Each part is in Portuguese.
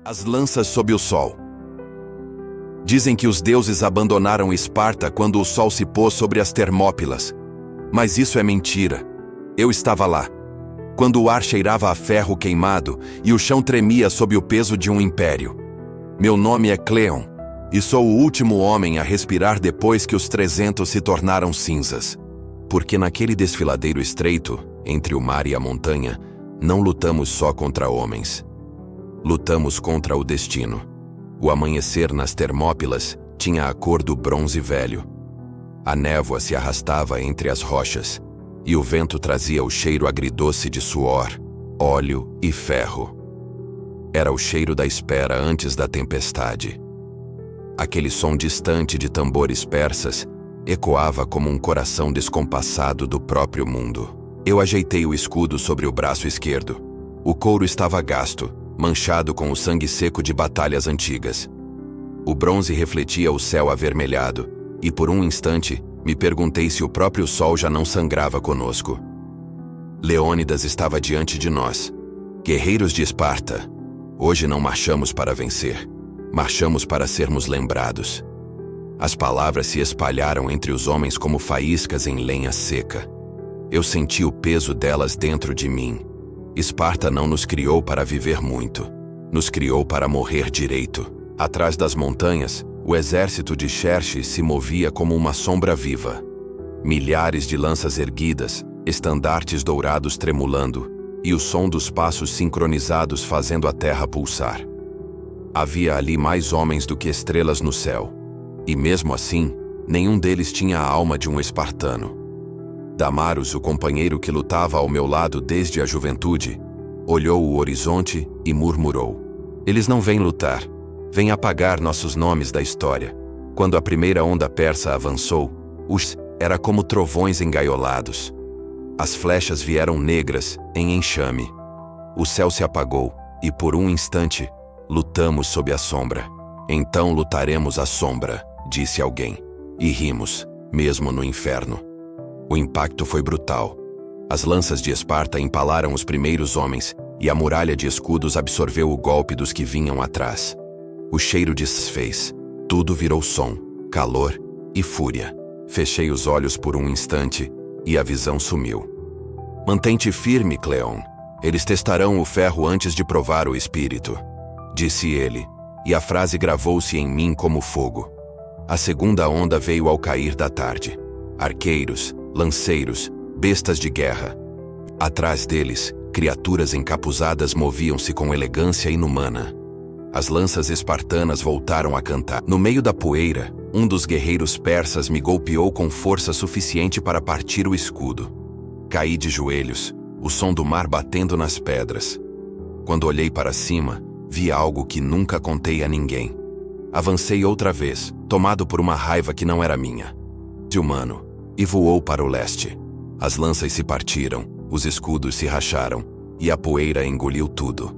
As lanças sob o sol. Dizem que os deuses abandonaram Esparta quando o sol se pôs sobre as Termópilas. Mas isso é mentira. Eu estava lá, quando o ar cheirava a ferro queimado e o chão tremia sob o peso de um império. Meu nome é Cleon, e sou o último homem a respirar depois que os 300 se tornaram cinzas. Porque naquele desfiladeiro estreito, entre o mar e a montanha, não lutamos só contra homens. Lutamos contra o destino. O amanhecer nas Termópilas tinha a cor do bronze velho. A névoa se arrastava entre as rochas, e o vento trazia o cheiro agridoce de suor, óleo e ferro. Era o cheiro da espera antes da tempestade. Aquele som distante de tambores persas ecoava como um coração descompassado do próprio mundo. Eu ajeitei o escudo sobre o braço esquerdo. O couro estava gasto, manchado com o sangue seco de batalhas antigas. O bronze refletia o céu avermelhado, e por um instante me perguntei se o próprio sol já não sangrava conosco. Leônidas estava diante de nós. Guerreiros de Esparta, hoje não marchamos para vencer, marchamos para sermos lembrados. As palavras se espalharam entre os homens como faíscas em lenha seca. Eu senti o peso delas dentro de mim. Esparta não nos criou para viver muito. Nos criou para morrer direito. Atrás das montanhas, o exército de Xerxes se movia como uma sombra viva. Milhares de lanças erguidas, estandartes dourados tremulando, e o som dos passos sincronizados fazendo a terra pulsar. Havia ali mais homens do que estrelas no céu. E mesmo assim, nenhum deles tinha a alma de um espartano. Damaros, o companheiro que lutava ao meu lado desde a juventude, olhou o horizonte e murmurou: "Eles não vêm lutar, vêm apagar nossos nomes da história." Quando a primeira onda persa avançou, era como trovões engaiolados. As flechas vieram negras, em enxame. O céu se apagou, e por um instante, lutamos sob a sombra. "Então lutaremos à sombra", disse alguém. E rimos, mesmo no inferno. O impacto foi brutal. As lanças de Esparta empalaram os primeiros homens, e a muralha de escudos absorveu o golpe dos que vinham atrás. O cheiro desfez. Tudo virou som, calor e fúria. Fechei os olhos por um instante, e a visão sumiu. "Mantém-te firme, Cleon. Eles testarão o ferro antes de provar o espírito", disse ele, e a frase gravou-se em mim como fogo. A segunda onda veio ao cair da tarde. Arqueiros, lanceiros, bestas de guerra. Atrás deles, criaturas encapuzadas moviam-se com elegância inumana. As lanças espartanas voltaram a cantar. No meio da poeira, um dos guerreiros persas me golpeou com força suficiente para partir o escudo. Caí de joelhos, o som do mar batendo nas pedras. Quando olhei para cima, vi algo que nunca contei a ninguém. Avancei outra vez, tomado por uma raiva que não era minha. De humano. E voou para o leste. As lanças se partiram, os escudos se racharam, e a poeira engoliu tudo.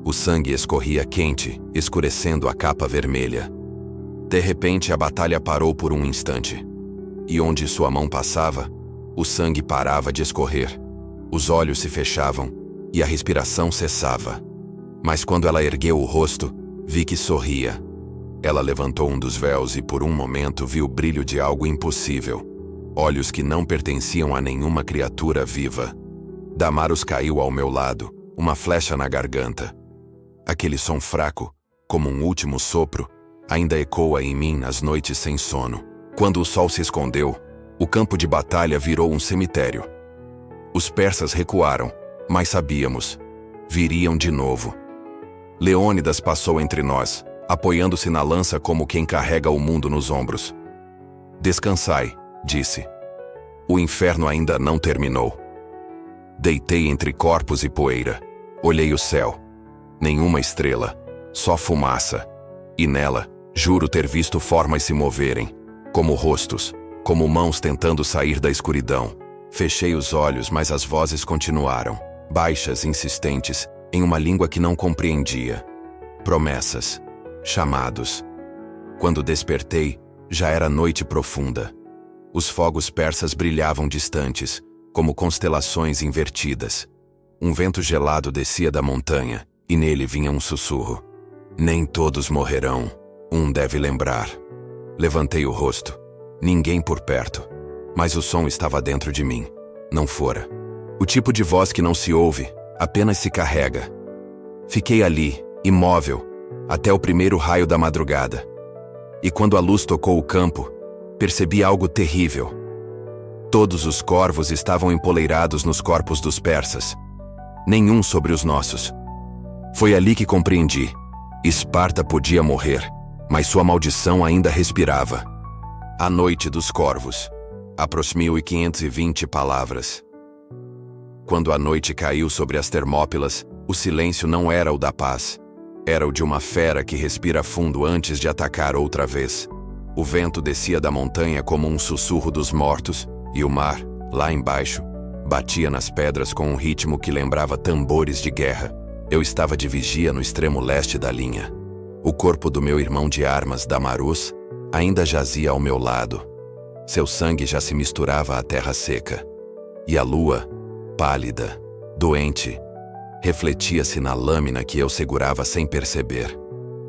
O sangue escorria quente, escurecendo a capa vermelha. De repente a batalha parou por um instante. E onde sua mão passava, o sangue parava de escorrer. Os olhos se fechavam, e a respiração cessava. Mas quando ela ergueu o rosto, vi que sorria. Ela levantou um dos véus e por um momento vi o brilho de algo impossível. Olhos que não pertenciam a nenhuma criatura viva. Damaros caiu ao meu lado, uma flecha na garganta. Aquele som fraco, como um último sopro, ainda ecoa em mim nas noites sem sono. Quando o sol se escondeu, o campo de batalha virou um cemitério. Os persas recuaram, mas sabíamos, viriam de novo. Leônidas passou entre nós, apoiando-se na lança como quem carrega o mundo nos ombros. "Descansai", disse. "O inferno ainda não terminou." Deitei entre corpos e poeira. Olhei o céu. Nenhuma estrela, só fumaça. E nela, juro ter visto formas se moverem, como rostos, como mãos tentando sair da escuridão. Fechei os olhos, mas as vozes continuaram, baixas, insistentes, em uma língua que não compreendia. Promessas, chamados. Quando despertei, já era noite profunda. Os fogos persas brilhavam distantes, como constelações invertidas. Um vento gelado descia da montanha, e nele vinha um sussurro. Nem todos morrerão, um deve lembrar. Levantei o rosto. Ninguém por perto. Mas o som estava dentro de mim. Não fora. O tipo de voz que não se ouve, apenas se carrega. Fiquei ali, imóvel, até o primeiro raio da madrugada. E quando a luz tocou o campo, percebi algo terrível. Todos os corvos estavam empoleirados nos corpos dos persas. Nenhum sobre os nossos. Foi ali que compreendi. Esparta podia morrer, mas sua maldição ainda respirava. A noite dos corvos. Aproximou 520 palavras. Quando a noite caiu sobre as Termópilas, o silêncio não era o da paz. Era o de uma fera que respira fundo antes de atacar outra vez. O vento descia da montanha como um sussurro dos mortos, e o mar, lá embaixo, batia nas pedras com um ritmo que lembrava tambores de guerra. Eu estava de vigia no extremo leste da linha. O corpo do meu irmão de armas, Damarus, ainda jazia ao meu lado. Seu sangue já se misturava à terra seca. E a lua, pálida, doente, refletia-se na lâmina que eu segurava sem perceber.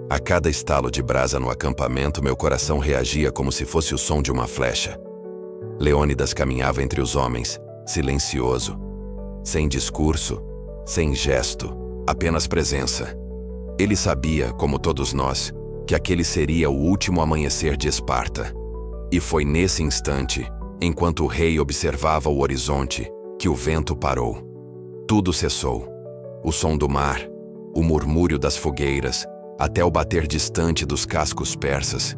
A cada estalo de brasa no acampamento, meu coração reagia como se fosse o som de uma flecha. Leônidas caminhava entre os homens, silencioso, sem discurso, sem gesto, apenas presença. Ele sabia, como todos nós, que aquele seria o último amanhecer de Esparta. E foi nesse instante, enquanto o rei observava o horizonte, que o vento parou. Tudo cessou. O som do mar, o murmúrio das fogueiras, até o bater distante dos cascos persas.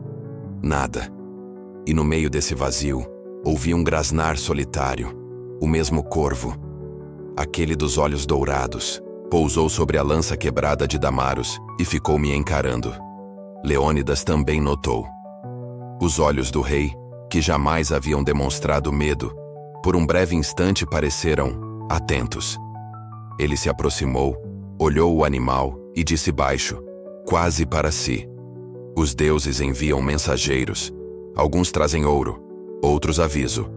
Nada. E no meio desse vazio, ouvi um grasnar solitário. O mesmo corvo, aquele dos olhos dourados, pousou sobre a lança quebrada de Damarus e ficou me encarando. Leônidas também notou. Os olhos do rei, que jamais haviam demonstrado medo, por um breve instante pareceram atentos. Ele se aproximou, olhou o animal e disse baixo, quase para si: os deuses enviam mensageiros. Alguns trazem ouro, outros aviso.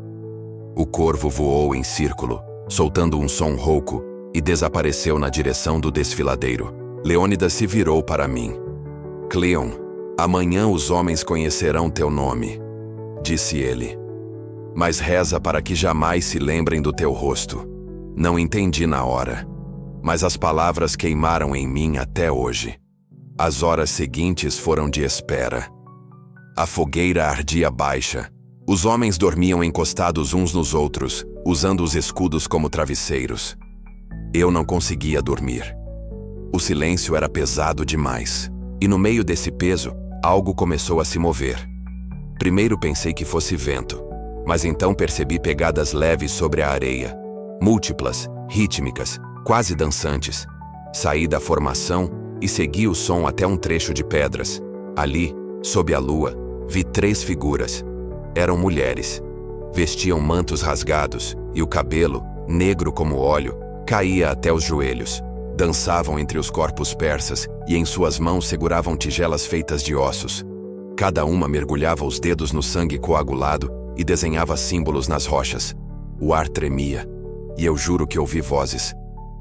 O corvo voou em círculo, soltando um som rouco, e desapareceu na direção do desfiladeiro. Leônidas se virou para mim. Cleon, amanhã os homens conhecerão teu nome, disse ele. Mas reza para que jamais se lembrem do teu rosto. Não entendi na hora, mas as palavras queimaram em mim até hoje. As horas seguintes foram de espera. A fogueira ardia baixa. Os homens dormiam encostados uns nos outros, usando os escudos como travesseiros. Eu não conseguia dormir. O silêncio era pesado demais. E no meio desse peso, algo começou a se mover. Primeiro pensei que fosse vento, mas então percebi pegadas leves sobre a areia. Múltiplas, rítmicas, quase dançantes. Saí da formação e segui o som até um trecho de pedras. Ali, sob a lua, vi 3 figuras. Eram mulheres. Vestiam mantos rasgados, e o cabelo, negro como óleo, caía até os joelhos. Dançavam entre os corpos persas, e em suas mãos seguravam tigelas feitas de ossos. Cada uma mergulhava os dedos no sangue coagulado e desenhava símbolos nas rochas. O ar tremia, e eu juro que ouvi vozes.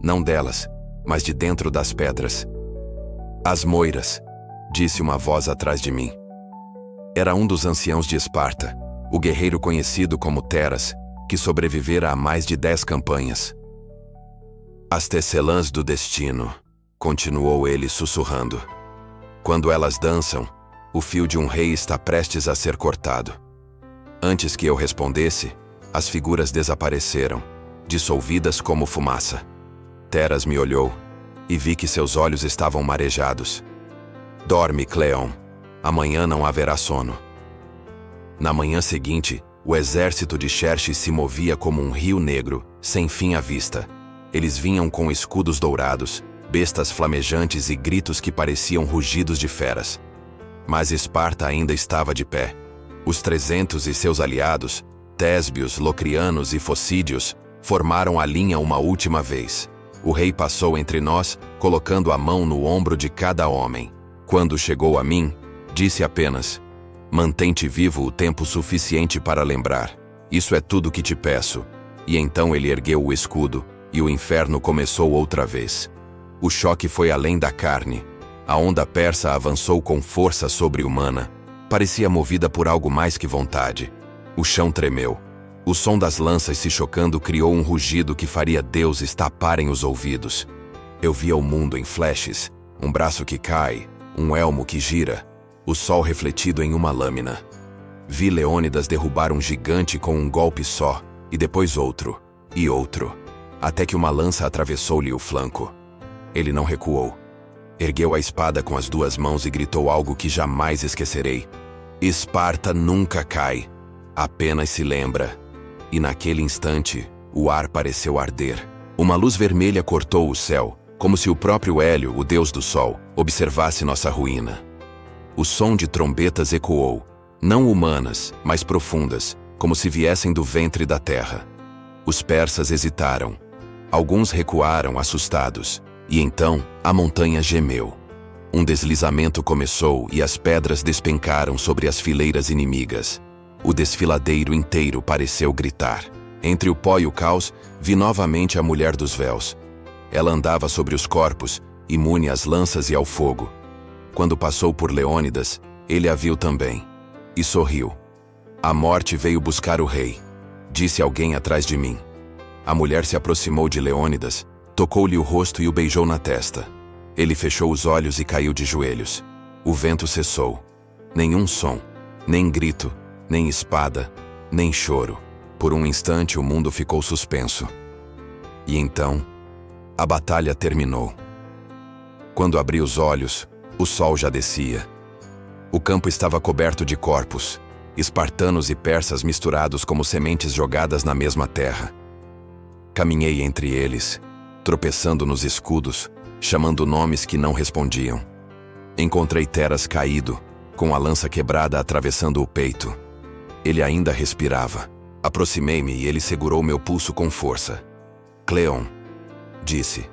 Não delas, mas de dentro das pedras. As moiras, disse uma voz atrás de mim. Era um dos anciãos de Esparta, o guerreiro conhecido como Teras, que sobrevivera a mais de 10 campanhas. As tecelãs do destino, continuou ele sussurrando. Quando elas dançam, o fio de um rei está prestes a ser cortado. Antes que eu respondesse, as figuras desapareceram, dissolvidas como fumaça. Teras me olhou, e vi que seus olhos estavam marejados. Dorme, Cleon. Amanhã não haverá sono. Na manhã seguinte, o exército de Xerxes se movia como um rio negro, sem fim à vista. Eles vinham com escudos dourados, bestas flamejantes e gritos que pareciam rugidos de feras. Mas Esparta ainda estava de pé. Os 300 e seus aliados, Tésbios, Locrianos e Focídios, formaram a linha uma última vez. O rei passou entre nós, colocando a mão no ombro de cada homem. Quando chegou a mim, disse apenas: mantém-te vivo o tempo suficiente para lembrar. Isso é tudo que te peço. E então ele ergueu o escudo, e o inferno começou outra vez. O choque foi além da carne. A onda persa avançou com força sobre-humana. Parecia movida por algo mais que vontade. O chão tremeu. O som das lanças se chocando criou um rugido que faria deuses taparem os ouvidos. Eu via o mundo em flashes, um braço que cai, um elmo que gira, o sol refletido em uma lâmina. Vi Leônidas derrubar um gigante com um golpe só, e depois outro, e outro, até que uma lança atravessou-lhe o flanco. Ele não recuou. Ergueu a espada com as duas mãos e gritou algo que jamais esquecerei. Esparta nunca cai, apenas se lembra. E naquele instante, o ar pareceu arder. Uma luz vermelha cortou o céu, como se o próprio Hélio, o deus do sol, observasse nossa ruína. O som de trombetas ecoou, não humanas, mas profundas, como se viessem do ventre da terra. Os persas hesitaram. Alguns recuaram, assustados. E então, a montanha gemeu. Um deslizamento começou e as pedras despencaram sobre as fileiras inimigas. O desfiladeiro inteiro pareceu gritar. Entre o pó e o caos, vi novamente a mulher dos véus. Ela andava sobre os corpos, imune às lanças e ao fogo. Quando passou por Leônidas, ele a viu também. E sorriu. A morte veio buscar o rei, disse alguém atrás de mim. A mulher se aproximou de Leônidas, tocou-lhe o rosto e o beijou na testa. Ele fechou os olhos e caiu de joelhos. O vento cessou. Nenhum som, nem grito, nem espada, nem choro. Por um instante o mundo ficou suspenso. E então, a batalha terminou. Quando abri os olhos, o sol já descia. O campo estava coberto de corpos, espartanos e persas misturados como sementes jogadas na mesma terra. Caminhei entre eles, tropeçando nos escudos, chamando nomes que não respondiam. Encontrei Teras caído, com a lança quebrada atravessando o peito. Ele ainda respirava. Aproximei-me e ele segurou meu pulso com força. Cleon, disse.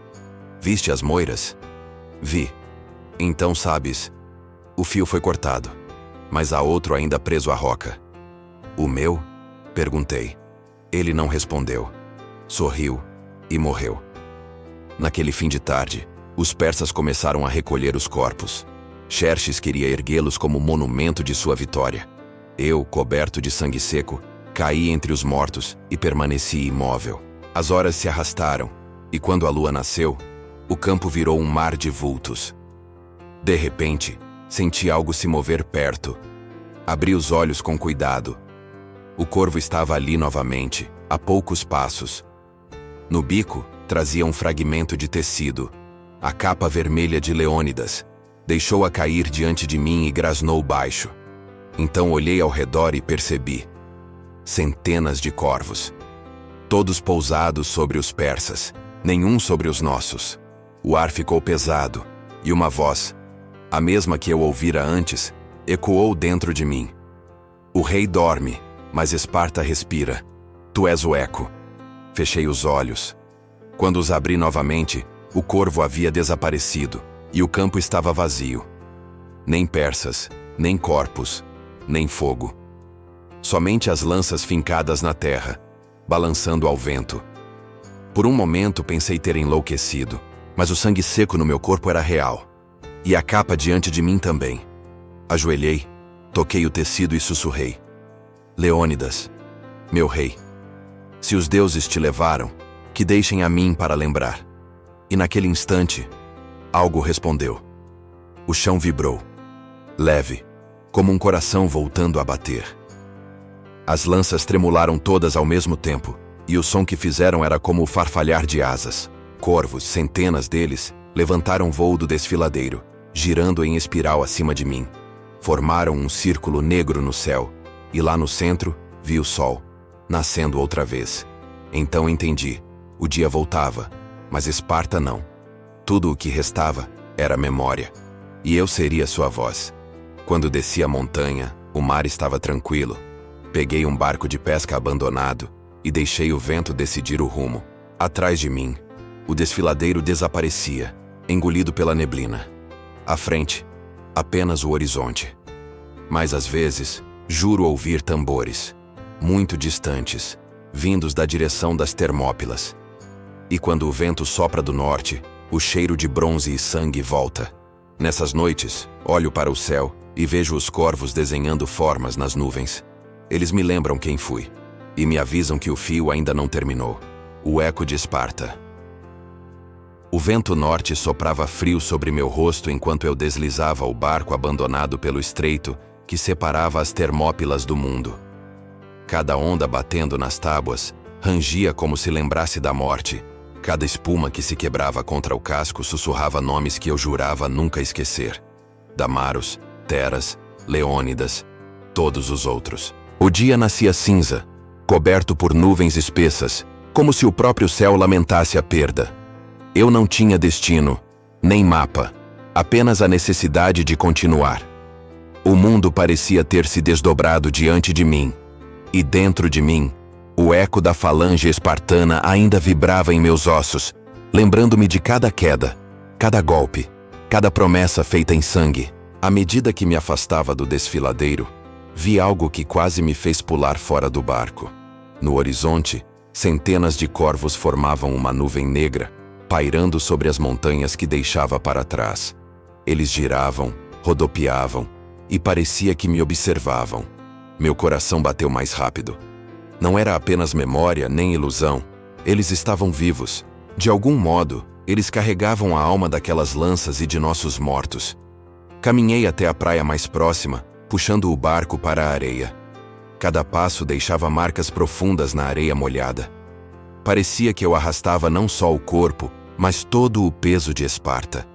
Viste as moiras? Vi. Então sabes, o fio foi cortado, mas há outro ainda preso à roca. O meu? Perguntei. Ele não respondeu. Sorriu e morreu. Naquele fim de tarde, os persas começaram a recolher os corpos. Xerxes queria erguê-los como monumento de sua vitória. Eu, coberto de sangue seco, caí entre os mortos e permaneci imóvel. As horas se arrastaram, e quando a lua nasceu, o campo virou um mar de vultos. De repente, senti algo se mover perto. Abri os olhos com cuidado. O corvo estava ali novamente, a poucos passos. No bico, trazia um fragmento de tecido, a capa vermelha de Leônidas. Deixou-a cair diante de mim e grasnou baixo. Então olhei ao redor e percebi. Centenas de corvos. Todos pousados sobre os persas, nenhum sobre os nossos. O ar ficou pesado, e uma voz, a mesma que eu ouvira antes, ecoou dentro de mim. O rei dorme, mas Esparta respira. Tu és o eco. Fechei os olhos. Quando os abri novamente, o corvo havia desaparecido, e o campo estava vazio. Nem persas, nem corpos, nem fogo. Somente as lanças fincadas na terra, balançando ao vento. Por um momento pensei ter enlouquecido, mas o sangue seco no meu corpo era real. E a capa diante de mim também. Ajoelhei, toquei o tecido e sussurrei. Leônidas, meu rei, se os deuses te levaram, que deixem a mim para lembrar. E naquele instante, algo respondeu. O chão vibrou, leve, como um coração voltando a bater. As lanças tremularam todas ao mesmo tempo, e o som que fizeram era como o farfalhar de asas. Corvos, centenas deles, levantaram voo do desfiladeiro, girando em espiral acima de mim. Formaram um círculo negro no céu, e lá no centro, vi o sol, nascendo outra vez. Então entendi, o dia voltava, mas Esparta não. Tudo o que restava era memória, e eu seria sua voz. Quando desci a montanha, o mar estava tranquilo. Peguei um barco de pesca abandonado e deixei o vento decidir o rumo. Atrás de mim, o desfiladeiro desaparecia, engolido pela neblina. À frente, apenas o horizonte. Mas às vezes, juro ouvir tambores, muito distantes, vindos da direção das Termópilas. E quando o vento sopra do norte, o cheiro de bronze e sangue volta. Nessas noites, olho para o céu e vejo os corvos desenhando formas nas nuvens. Eles me lembram quem fui e me avisam que o fio ainda não terminou. O eco de Esparta. O vento norte soprava frio sobre meu rosto enquanto eu deslizava o barco abandonado pelo estreito que separava as Termópilas do mundo. Cada onda batendo nas tábuas rangia como se lembrasse da morte. Cada espuma que se quebrava contra o casco sussurrava nomes que eu jurava nunca esquecer. Damaros, Teras, Leônidas, todos os outros. O dia nascia cinza, coberto por nuvens espessas, como se o próprio céu lamentasse a perda. Eu não tinha destino, nem mapa, apenas a necessidade de continuar. O mundo parecia ter se desdobrado diante de mim, e dentro de mim, o eco da falange espartana ainda vibrava em meus ossos, lembrando-me de cada queda, cada golpe, cada promessa feita em sangue. À medida que me afastava do desfiladeiro, vi algo que quase me fez pular fora do barco. No horizonte, centenas de corvos formavam uma nuvem negra, pairando sobre as montanhas que deixava para trás. Eles giravam, rodopiavam, e parecia que me observavam. Meu coração bateu mais rápido. Não era apenas memória nem ilusão. Eles estavam vivos. De algum modo, eles carregavam a alma daquelas lanças e de nossos mortos. Caminhei até a praia mais próxima, puxando o barco para a areia. Cada passo deixava marcas profundas na areia molhada. Parecia que eu arrastava não só o corpo, mas todo o peso de Esparta.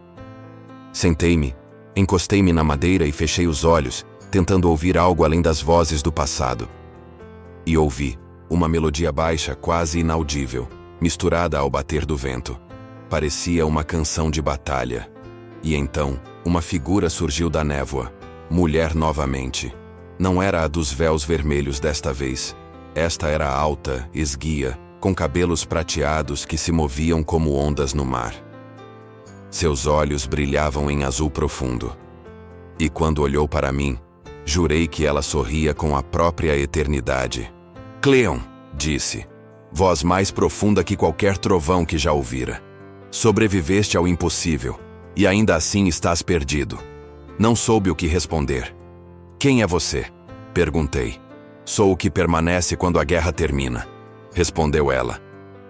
Sentei-me, encostei-me na madeira e fechei os olhos, tentando ouvir algo além das vozes do passado. E ouvi uma melodia baixa, quase inaudível, misturada ao bater do vento. Parecia uma canção de batalha. E então, uma figura surgiu da névoa, mulher novamente. Não era a dos véus vermelhos desta vez. Esta era alta, esguia, com cabelos prateados que se moviam como ondas no mar. Seus olhos brilhavam em azul profundo. E quando olhou para mim, jurei que ela sorria com a própria eternidade. Cleon, disse, voz mais profunda que qualquer trovão que já ouvira. Sobreviveste ao impossível, e ainda assim estás perdido. Não soube o que responder. Quem é você? Perguntei. Sou o que permanece quando a guerra termina, respondeu ela.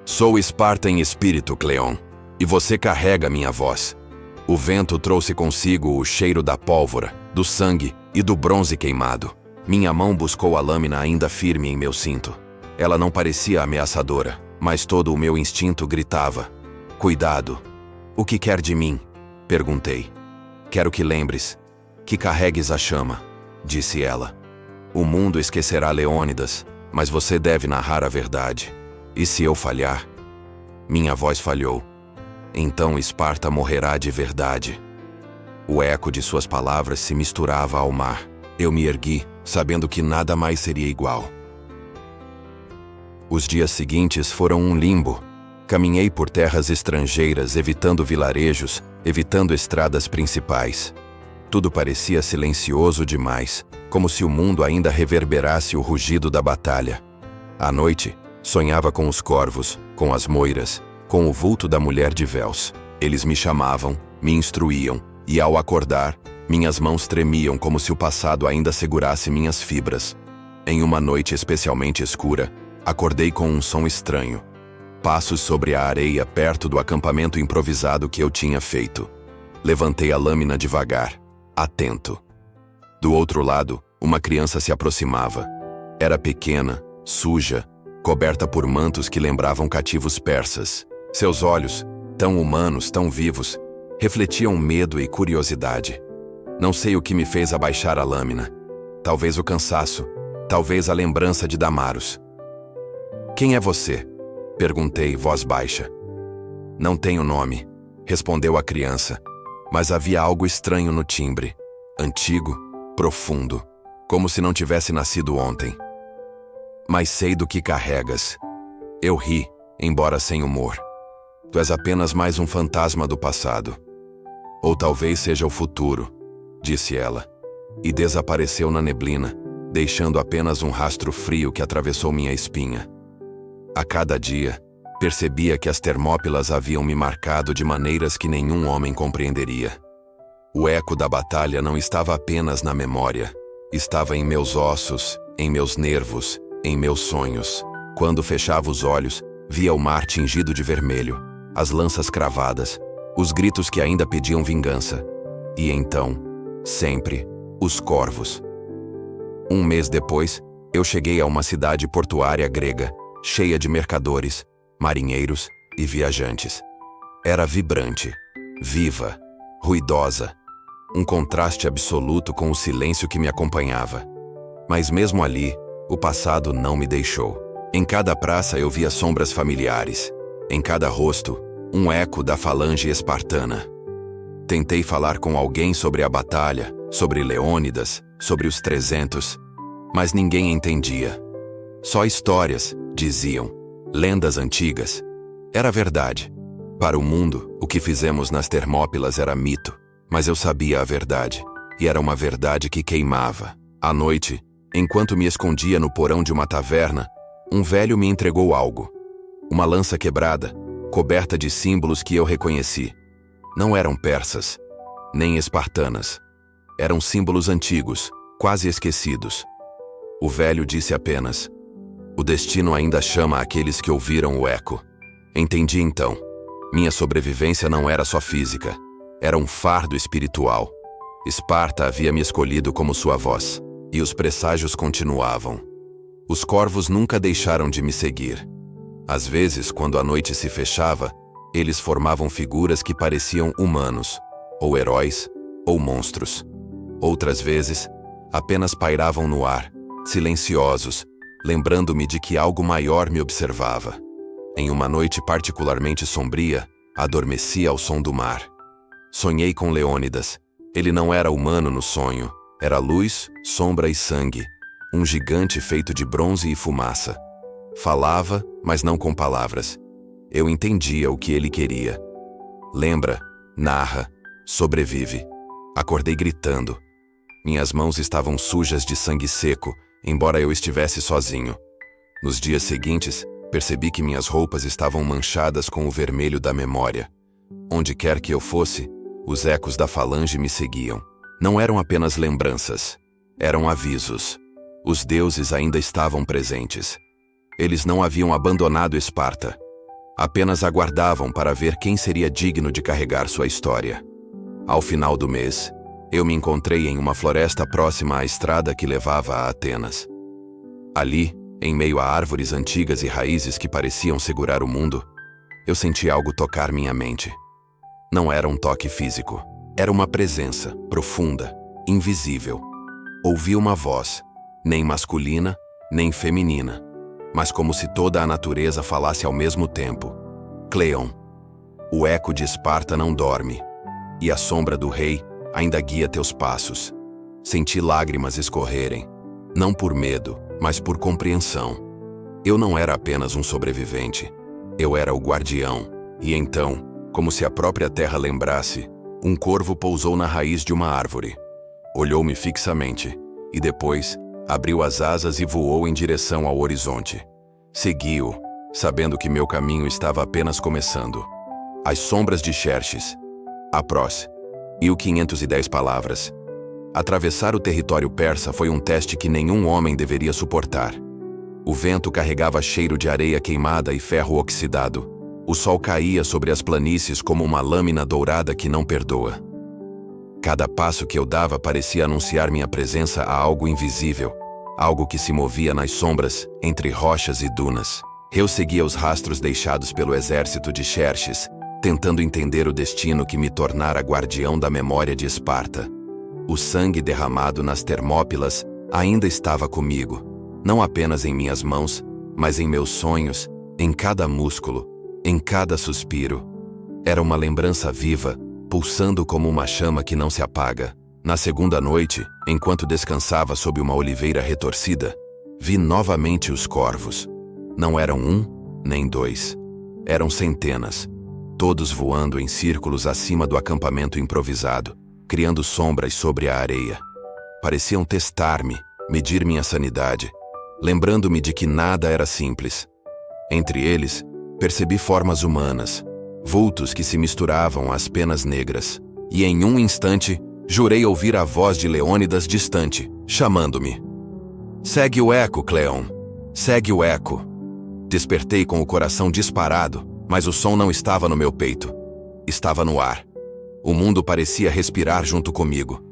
Sou Esparta em espírito, Cleon, e você carrega minha voz. O vento trouxe consigo o cheiro da pólvora, do sangue e do bronze queimado. Minha mão buscou a lâmina ainda firme em meu cinto. Ela não parecia ameaçadora, mas todo o meu instinto gritava. Cuidado. O que quer de mim? Perguntei. Quero que lembres, que carregues a chama, disse ela. O mundo esquecerá Leônidas, mas você deve narrar a verdade. E se eu falhar? Minha voz falhou. Então Esparta morrerá de verdade. O eco de suas palavras se misturava ao mar. Eu me ergui, sabendo que nada mais seria igual. Os dias seguintes foram um limbo. Caminhei por terras estrangeiras, evitando vilarejos, evitando estradas principais. Tudo parecia silencioso demais, como se o mundo ainda reverberasse o rugido da batalha. À noite, sonhava com os corvos, com as moiras, com o vulto da mulher de véus. Eles me chamavam, me instruíam, e ao acordar, minhas mãos tremiam como se o passado ainda segurasse minhas fibras. Em uma noite especialmente escura, acordei com um som estranho. Passos sobre a areia perto do acampamento improvisado que eu tinha feito. Levantei a lâmina devagar, atento. Do outro lado, uma criança se aproximava. Era pequena, suja, coberta por mantos que lembravam cativos persas. Seus olhos, tão humanos, tão vivos, refletiam medo e curiosidade. Não sei o que me fez abaixar a lâmina. Talvez o cansaço, talvez a lembrança de Damaros. Quem é você? Perguntei, voz baixa. Não tenho nome, respondeu a criança, mas havia algo estranho no timbre. Antigo, profundo, como se não tivesse nascido ontem. Mas sei do que carregas. Eu ri, embora sem humor. Tu és apenas mais um fantasma do passado. Ou talvez seja o futuro, disse ela, e desapareceu na neblina, deixando apenas um rastro frio que atravessou minha espinha. A cada dia, percebia que as Termópilas haviam me marcado de maneiras que nenhum homem compreenderia. O eco da batalha não estava apenas na memória. Estava em meus ossos, em meus nervos, em meus sonhos. Quando fechava os olhos, via o mar tingido de vermelho, as lanças cravadas, os gritos que ainda pediam vingança. E então, sempre, os corvos. Um mês depois, eu cheguei a uma cidade portuária grega, cheia de mercadores, marinheiros e viajantes. Era vibrante, viva, ruidosa. Um contraste absoluto com o silêncio que me acompanhava. Mas mesmo ali, o passado não me deixou. Em cada praça eu via sombras familiares. Em cada rosto, um eco da falange espartana. Tentei falar com alguém sobre a batalha, sobre Leônidas, sobre os 300, mas ninguém entendia. Só histórias, diziam, lendas antigas. Era verdade. Para o mundo, o que fizemos nas Termópilas era mito, mas eu sabia a verdade, e era uma verdade que queimava. À noite, enquanto me escondia no porão de uma taverna, um velho me entregou algo. Uma lança quebrada, coberta de símbolos que eu reconheci. Não eram persas, nem espartanas. Eram símbolos antigos, quase esquecidos. O velho disse apenas: "O destino ainda chama aqueles que ouviram o eco." Entendi então. Minha sobrevivência não era só física. Era um fardo espiritual. Esparta havia me escolhido como sua voz. E os presságios continuavam. Os corvos nunca deixaram de me seguir. Às vezes, quando a noite se fechava, eles formavam figuras que pareciam humanos, ou heróis, ou monstros. Outras vezes, apenas pairavam no ar, silenciosos, lembrando-me de que algo maior me observava. Em uma noite particularmente sombria, adormeci ao som do mar. Sonhei com Leônidas. Ele não era humano no sonho. Era luz, sombra e sangue. Um gigante feito de bronze e fumaça. Falava, mas não com palavras. Eu entendia o que ele queria. Lembra, narra, sobrevive. Acordei gritando. Minhas mãos estavam sujas de sangue seco, embora eu estivesse sozinho. Nos dias seguintes, percebi que minhas roupas estavam manchadas com o vermelho da memória. Onde quer que eu fosse, os ecos da falange me seguiam. Não eram apenas lembranças, eram avisos. Os deuses ainda estavam presentes. Eles não haviam abandonado Esparta. Apenas aguardavam para ver quem seria digno de carregar sua história. Ao final do mês, eu me encontrei em uma floresta próxima à estrada que levava a Atenas. Ali, em meio a árvores antigas e raízes que pareciam segurar o mundo, eu senti algo tocar minha mente. Não era um toque físico. Era uma presença, profunda, invisível. Ouvi uma voz, nem masculina, nem feminina, mas como se toda a natureza falasse ao mesmo tempo. Cleon, o eco de Esparta não dorme, e a sombra do rei ainda guia teus passos. Senti lágrimas escorrerem, não por medo, mas por compreensão. Eu não era apenas um sobrevivente, eu era o guardião, e então, como se a própria terra lembrasse, um corvo pousou na raiz de uma árvore. Olhou-me fixamente, e depois abriu as asas e voou em direção ao horizonte. Segui-o, sabendo que meu caminho estava apenas começando. As sombras de Xerxes, Apros, e o 510 palavras. Atravessar o território persa foi um teste que nenhum homem deveria suportar. O vento carregava cheiro de areia queimada e ferro oxidado. O sol caía sobre as planícies como uma lâmina dourada que não perdoa. Cada passo que eu dava parecia anunciar minha presença a algo invisível, algo que se movia nas sombras, entre rochas e dunas. Eu seguia os rastros deixados pelo exército de Xerxes, tentando entender o destino que me tornara guardião da memória de Esparta. O sangue derramado nas Termópilas ainda estava comigo, não apenas em minhas mãos, mas em meus sonhos, em cada músculo, em cada suspiro. Era uma lembrança viva, pulsando como uma chama que não se apaga. Na segunda noite, enquanto descansava sob uma oliveira retorcida, vi novamente os corvos. Não eram um, nem dois. Eram centenas, todos voando em círculos acima do acampamento improvisado, criando sombras sobre a areia. Pareciam testar-me, medir minha sanidade, lembrando-me de que nada era simples. Entre eles, percebi formas humanas, vultos que se misturavam às penas negras, E em um instante, jurei ouvir a voz de Leônidas distante, chamando-me. Segue o eco, Cleon. Segue o eco. Despertei com o coração disparado, mas o som não estava no meu peito. Estava no ar. O mundo parecia respirar junto comigo.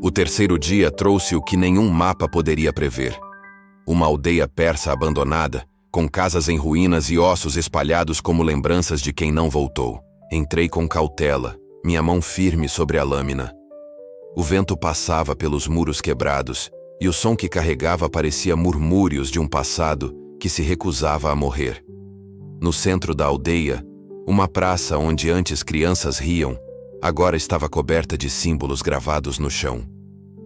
O terceiro dia trouxe o que nenhum mapa poderia prever. Uma aldeia persa abandonada, com casas em ruínas e ossos espalhados como lembranças de quem não voltou. Entrei com cautela, minha mão firme sobre a lâmina. O vento passava pelos muros quebrados, e o som que carregava parecia murmúrios de um passado que se recusava a morrer. No centro da aldeia, uma praça onde antes crianças riam, agora estava coberta de símbolos gravados no chão.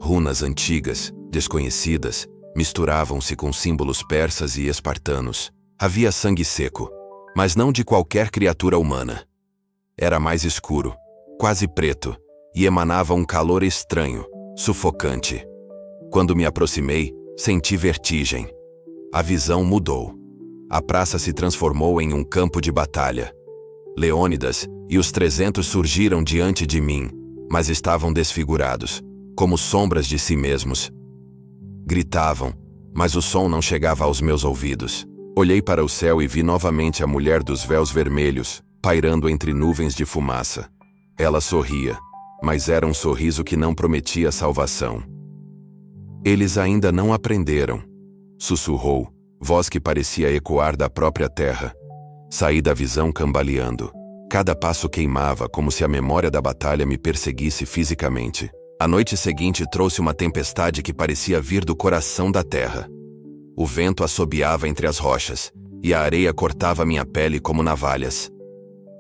Runas antigas, desconhecidas, misturavam-se com símbolos persas e espartanos. Havia sangue seco, mas não de qualquer criatura humana. Era mais escuro, quase preto, e emanava um calor estranho, sufocante. Quando me aproximei, senti vertigem. A visão mudou. A praça se transformou em um campo de batalha. Leônidas e os 300 surgiram diante de mim, mas estavam desfigurados, como sombras de si mesmos. Gritavam, mas o som não chegava aos meus ouvidos. Olhei para o céu e vi novamente a mulher dos véus vermelhos, pairando entre nuvens de fumaça. Ela sorria, mas era um sorriso que não prometia salvação. Eles ainda não aprenderam, sussurrou, voz que parecia ecoar da própria terra. Saí da visão cambaleando. Cada passo queimava como se a memória da batalha me perseguisse fisicamente. A noite seguinte trouxe uma tempestade que parecia vir do coração da terra. O vento assobiava entre as rochas, e a areia cortava minha pele como navalhas.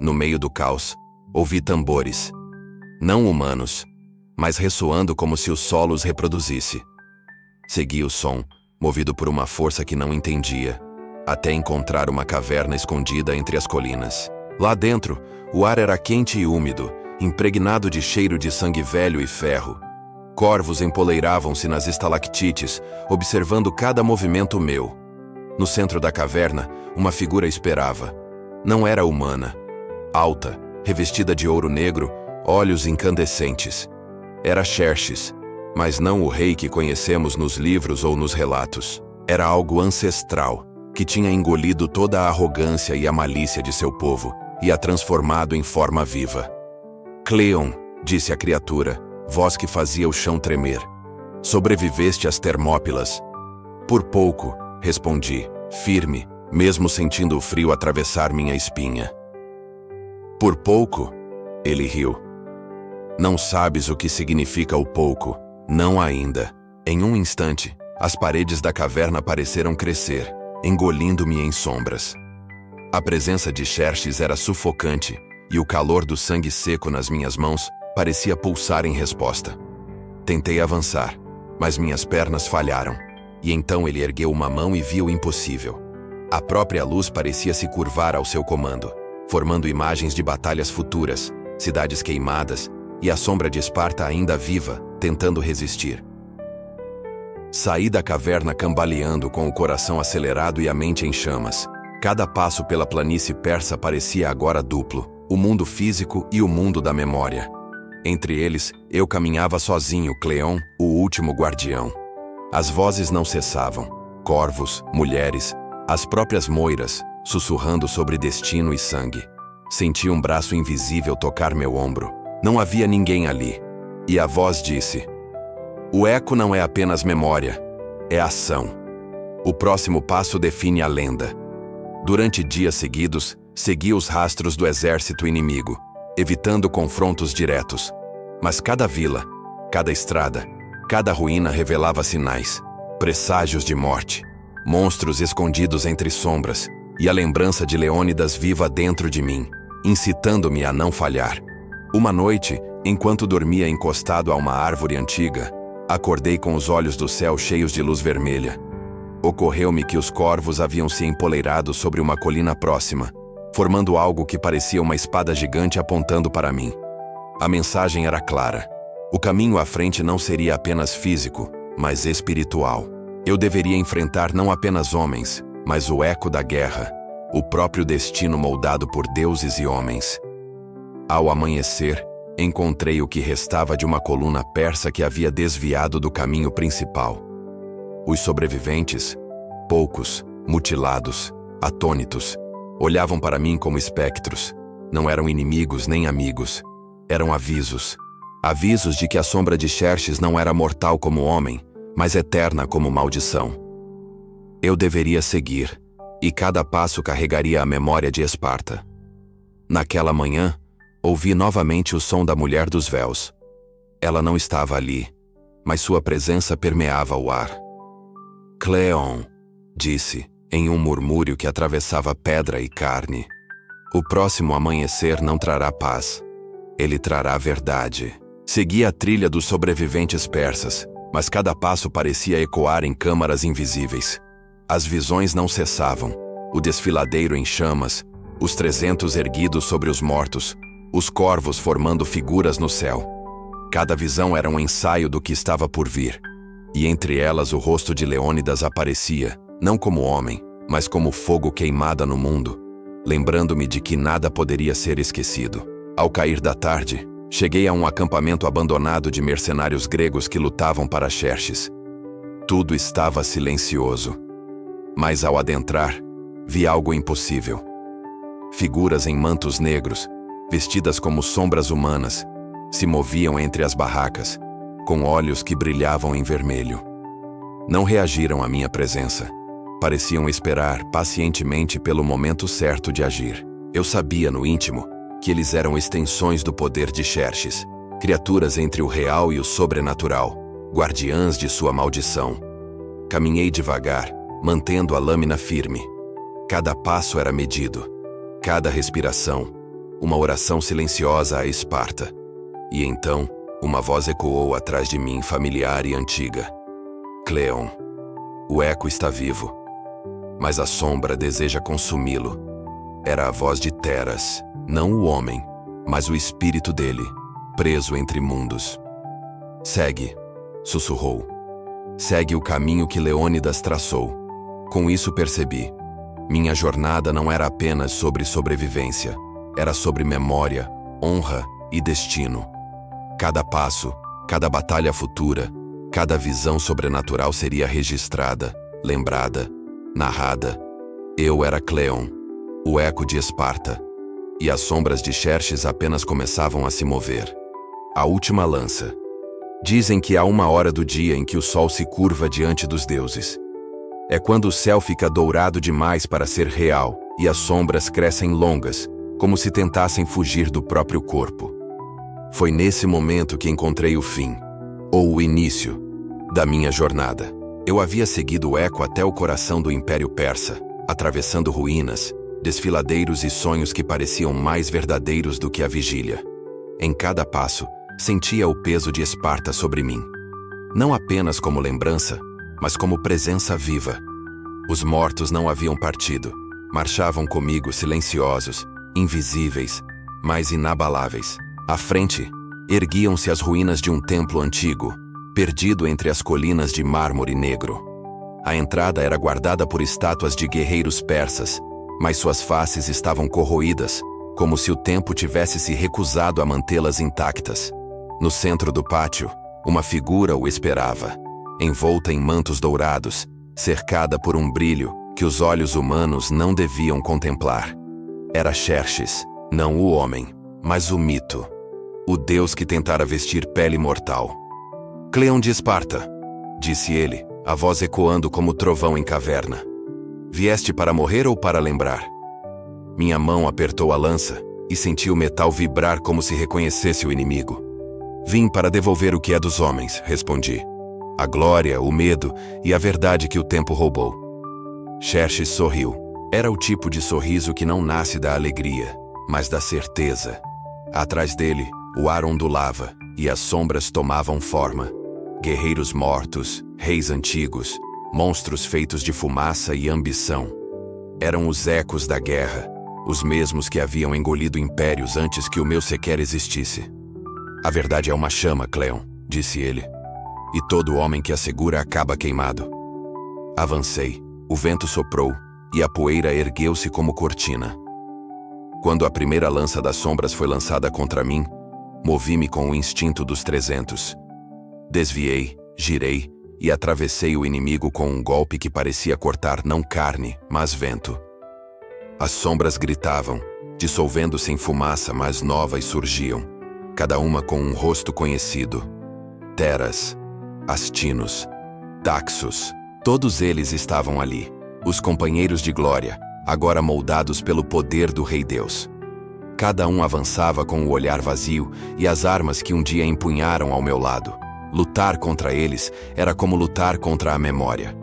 No meio do caos, ouvi tambores. Não humanos, mas ressoando como se o solo os reproduzisse. Segui o som, movido por uma força que não entendia, até encontrar uma caverna escondida entre as colinas. Lá dentro, o ar era quente e úmido, impregnado de cheiro de sangue velho e ferro. Corvos empoleiravam-se nas estalactites, observando cada movimento meu. No centro da caverna, uma figura esperava. Não era humana. Alta, revestida de ouro negro, olhos incandescentes. Era Xerxes, mas não o rei que conhecemos nos livros ou nos relatos. Era algo ancestral, que tinha engolido toda a arrogância e a malícia de seu povo e a transformado em forma viva. Cleon, disse a criatura, voz que fazia o chão tremer. Sobreviveste às Termópilas. Por pouco, respondi, firme, mesmo sentindo o frio atravessar minha espinha. Por pouco? Ele riu. Não sabes o que significa o pouco, não ainda. Em um instante, as paredes da caverna pareceram crescer, engolindo-me em sombras. A presença de Xerxes era sufocante, e o calor do sangue seco nas minhas mãos parecia pulsar em resposta. Tentei avançar, mas minhas pernas falharam, e então ele ergueu uma mão e viu o impossível. A própria luz parecia se curvar ao seu comando, formando imagens de batalhas futuras, cidades queimadas, e a sombra de Esparta ainda viva, tentando resistir. Saí da caverna cambaleando com o coração acelerado e a mente em chamas. Cada passo pela planície persa parecia agora duplo, o mundo físico e o mundo da memória. Entre eles, eu caminhava sozinho, Cleon, o último guardião. As vozes não cessavam. Corvos, mulheres, as próprias moiras, sussurrando sobre destino e sangue. Senti um braço invisível tocar meu ombro. Não havia ninguém ali. E a voz disse: o eco não é apenas memória, é ação. O próximo passo define a lenda. Durante dias seguidos, segui os rastros do exército inimigo, evitando confrontos diretos. Mas cada vila, cada estrada, cada ruína revelava sinais, presságios de morte, monstros escondidos entre sombras, e a lembrança de Leônidas viva dentro de mim, incitando-me a não falhar. Uma noite, enquanto dormia encostado a uma árvore antiga, acordei com os olhos do céu cheios de luz vermelha. Ocorreu-me que os corvos haviam se empoleirado sobre uma colina próxima, formando algo que parecia uma espada gigante apontando para mim. A mensagem era clara. O caminho à frente não seria apenas físico, mas espiritual. Eu deveria enfrentar não apenas homens, mas o eco da guerra, o próprio destino moldado por deuses e homens. Ao amanhecer, encontrei o que restava de uma coluna persa que havia desviado do caminho principal. Os sobreviventes, poucos, mutilados, atônitos, olhavam para mim como espectros. Não eram inimigos nem amigos. Eram avisos. Avisos de que a sombra de Xerxes não era mortal como homem, mas eterna como maldição. Eu deveria seguir, e cada passo carregaria a memória de Esparta. Naquela manhã, ouvi novamente o som da mulher dos véus. Ela não estava ali, mas sua presença permeava o ar. Cleon, disse, em um murmúrio que atravessava pedra e carne. O próximo amanhecer não trará paz. Ele trará verdade. Segui a trilha dos sobreviventes persas, mas cada passo parecia ecoar em câmaras invisíveis. As visões não cessavam. O desfiladeiro em chamas, os 300 erguidos sobre os mortos, os corvos formando figuras no céu. Cada visão era um ensaio do que estava por vir. E entre elas o rosto de Leônidas aparecia, não como homem, mas como fogo queimada no mundo, lembrando-me de que nada poderia ser esquecido. Ao cair da tarde, cheguei a um acampamento abandonado de mercenários gregos que lutavam para Xerxes. Tudo estava silencioso. Mas ao adentrar, vi algo impossível. Figuras em mantos negros, vestidas como sombras humanas, se moviam entre as barracas, com olhos que brilhavam em vermelho. Não reagiram à minha presença. Pareciam esperar pacientemente pelo momento certo de agir. Eu sabia no íntimo que eles eram extensões do poder de Xerxes, criaturas entre o real e o sobrenatural, guardiãs de sua maldição. Caminhei devagar, mantendo a lâmina firme. Cada passo era medido, cada respiração, uma oração silenciosa a Esparta. E então, uma voz ecoou atrás de mim, familiar e antiga. Cleon, o eco está vivo, mas a sombra deseja consumi-lo. Era a voz de Teras, não o homem, mas o espírito dele, preso entre mundos. Segue, sussurrou. Segue o caminho que Leônidas traçou. Com isso percebi. Minha jornada não era apenas sobre sobrevivência, era sobre memória, honra e destino. Cada passo, cada batalha futura, cada visão sobrenatural seria registrada, lembrada, narrada. Eu era Cleon, o eco de Esparta, e as sombras de Xerxes apenas começavam a se mover. A última lança. Dizem que há uma hora do dia em que o sol se curva diante dos deuses. É quando o céu fica dourado demais para ser real e as sombras crescem longas, como se tentassem fugir do próprio corpo. Foi nesse momento que encontrei o fim, ou o início, da minha jornada. Eu havia seguido o eco até o coração do Império Persa, atravessando ruínas, desfiladeiros e sonhos que pareciam mais verdadeiros do que a vigília. Em cada passo, sentia o peso de Esparta sobre mim. Não apenas como lembrança, mas como presença viva. Os mortos não haviam partido. Marchavam comigo silenciosos, invisíveis, mas inabaláveis. À frente, erguiam-se as ruínas de um templo antigo, perdido entre as colinas de mármore negro. A entrada era guardada por estátuas de guerreiros persas, mas suas faces estavam corroídas, como se o tempo tivesse se recusado a mantê-las intactas. No centro do pátio, uma figura o esperava, envolta em mantos dourados, cercada por um brilho que os olhos humanos não deviam contemplar. Era Xerxes, não o homem, mas o mito. O deus que tentara vestir pele mortal. Cleon de Esparta, disse ele, a voz ecoando como trovão em caverna. Vieste para morrer ou para lembrar? Minha mão apertou a lança e senti o metal vibrar como se reconhecesse o inimigo. Vim para devolver o que é dos homens, respondi. A glória, o medo e a verdade que o tempo roubou. Xerxes sorriu. Era o tipo de sorriso que não nasce da alegria, mas da certeza. Atrás dele, o ar ondulava e as sombras tomavam forma. Guerreiros mortos, reis antigos, monstros feitos de fumaça e ambição. Eram os ecos da guerra, os mesmos que haviam engolido impérios antes que o meu sequer existisse. A verdade é uma chama, Cleon, disse ele, e todo homem que a segura acaba queimado. Avancei, o vento soprou e a poeira ergueu-se como cortina. Quando a primeira lança das sombras foi lançada contra mim, Movi-me com o instinto dos 300. Desviei, girei e atravessei o inimigo com um golpe que parecia cortar não carne, mas vento. As sombras gritavam, dissolvendo-se em fumaça, mas novas surgiam, cada uma com um rosto conhecido. Teras, Astinos, Taxos, todos eles estavam ali, os companheiros de glória, agora moldados pelo poder do Rei Deus. Cada um avançava com o olhar vazio e as armas que um dia empunharam ao meu lado. Lutar contra eles era como lutar contra a memória.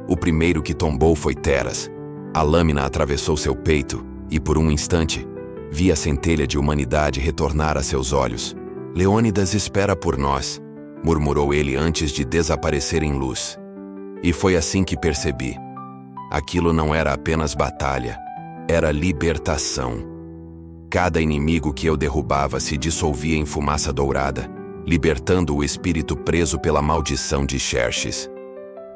O primeiro que tombou foi Teras. A lâmina atravessou seu peito e, por um instante, vi a centelha de humanidade retornar a seus olhos. Leônidas espera por nós, murmurou ele antes de desaparecer em luz. E foi assim que percebi. Aquilo não era apenas batalha, era libertação. Cada inimigo que eu derrubava se dissolvia em fumaça dourada, libertando o espírito preso pela maldição de Xerxes.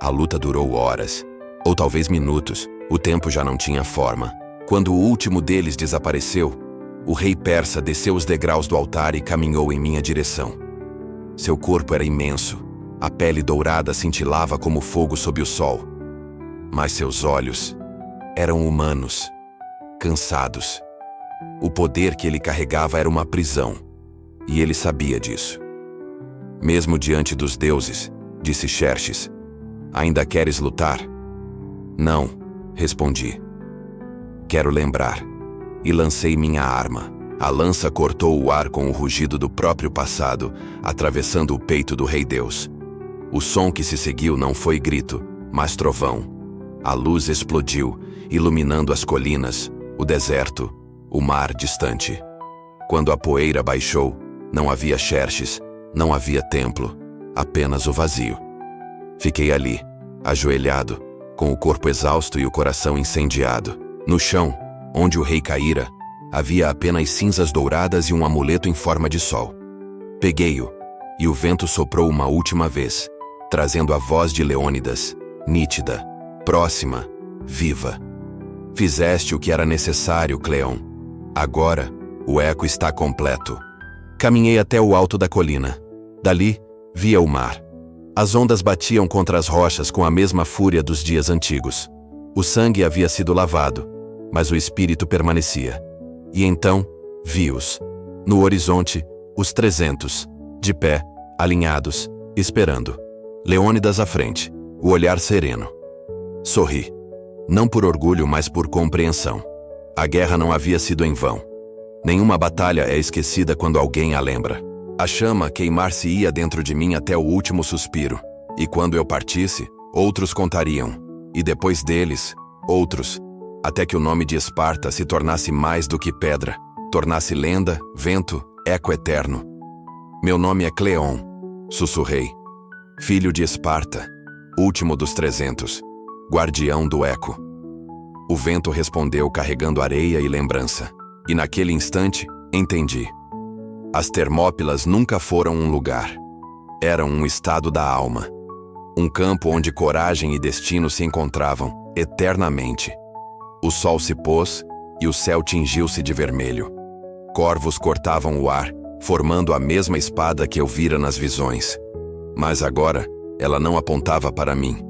A luta durou horas, ou talvez minutos, o tempo já não tinha forma. Quando o último deles desapareceu, o rei persa desceu os degraus do altar e caminhou em minha direção. Seu corpo era imenso, a pele dourada cintilava como fogo sob o sol. Mas seus olhos eram humanos, cansados. O poder que ele carregava era uma prisão, e ele sabia disso. Mesmo diante dos deuses, disse Xerxes, ainda queres lutar? Não, respondi. Quero lembrar. E lancei minha arma. A lança cortou o ar com o rugido do próprio passado, atravessando o peito do Rei Deus. O som que se seguiu não foi grito, mas trovão. A luz explodiu, iluminando as colinas, o deserto, o mar distante. Quando a poeira baixou, não havia Xerxes, não havia templo, apenas o vazio. Fiquei ali, ajoelhado, com o corpo exausto e o coração incendiado. No chão, onde o rei caíra, havia apenas cinzas douradas e um amuleto em forma de sol. Peguei-o, e o vento soprou uma última vez, trazendo a voz de Leônidas, nítida, próxima, viva. Fizeste o que era necessário, Cleon. Agora, o eco está completo. Caminhei até o alto da colina. Dali, via o mar. As ondas batiam contra as rochas com a mesma fúria dos dias antigos. O sangue havia sido lavado, mas o espírito permanecia. E então, vi-os. No horizonte, os 300, de pé, alinhados, esperando. Leônidas à frente, o olhar sereno. Sorri. Não por orgulho, mas por compreensão. A guerra não havia sido em vão. Nenhuma batalha é esquecida quando alguém a lembra. A chama queimar-se-ia dentro de mim até o último suspiro. E quando eu partisse, outros contariam. E depois deles, outros. Até que o nome de Esparta se tornasse mais do que pedra. Tornasse lenda, vento, eco eterno. Meu nome é Cleon, sussurrei. Filho de Esparta, último dos 300, guardião do eco. O vento respondeu carregando areia e lembrança. E naquele instante, entendi. As Termópilas nunca foram um lugar. Eram um estado da alma. Um campo onde coragem e destino se encontravam, eternamente. O sol se pôs e o céu tingiu-se de vermelho. Corvos cortavam o ar, formando a mesma espada que eu vira nas visões. Mas agora, ela não apontava para mim.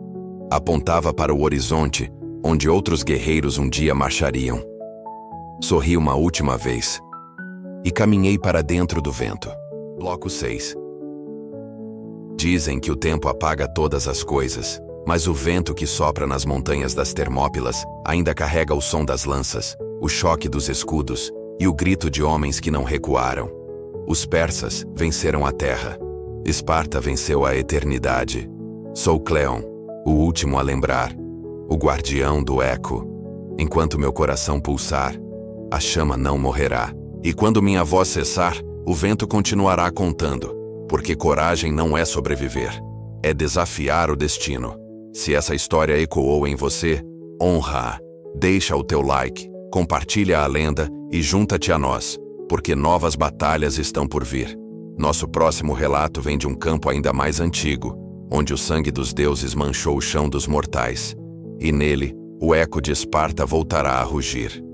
Apontava para o horizonte, onde outros guerreiros um dia marchariam. Sorri uma última vez. E caminhei para dentro do vento. Bloco 6. Dizem que o tempo apaga todas as coisas, mas o vento que sopra nas montanhas das Termópilas ainda carrega o som das lanças, o choque dos escudos e o grito de homens que não recuaram. Os persas venceram a terra. Esparta venceu a eternidade. Sou Cleon, o último a lembrar, o guardião do eco. Enquanto meu coração pulsar, a chama não morrerá. E quando minha voz cessar, o vento continuará contando, porque coragem não é sobreviver, é desafiar o destino. Se essa história ecoou em você, honra-a. Deixa o teu like, compartilha a lenda e junta-te a nós, porque novas batalhas estão por vir. Nosso próximo relato vem de um campo ainda mais antigo, onde o sangue dos deuses manchou o chão dos mortais. E nele, o eco de Esparta voltará a rugir.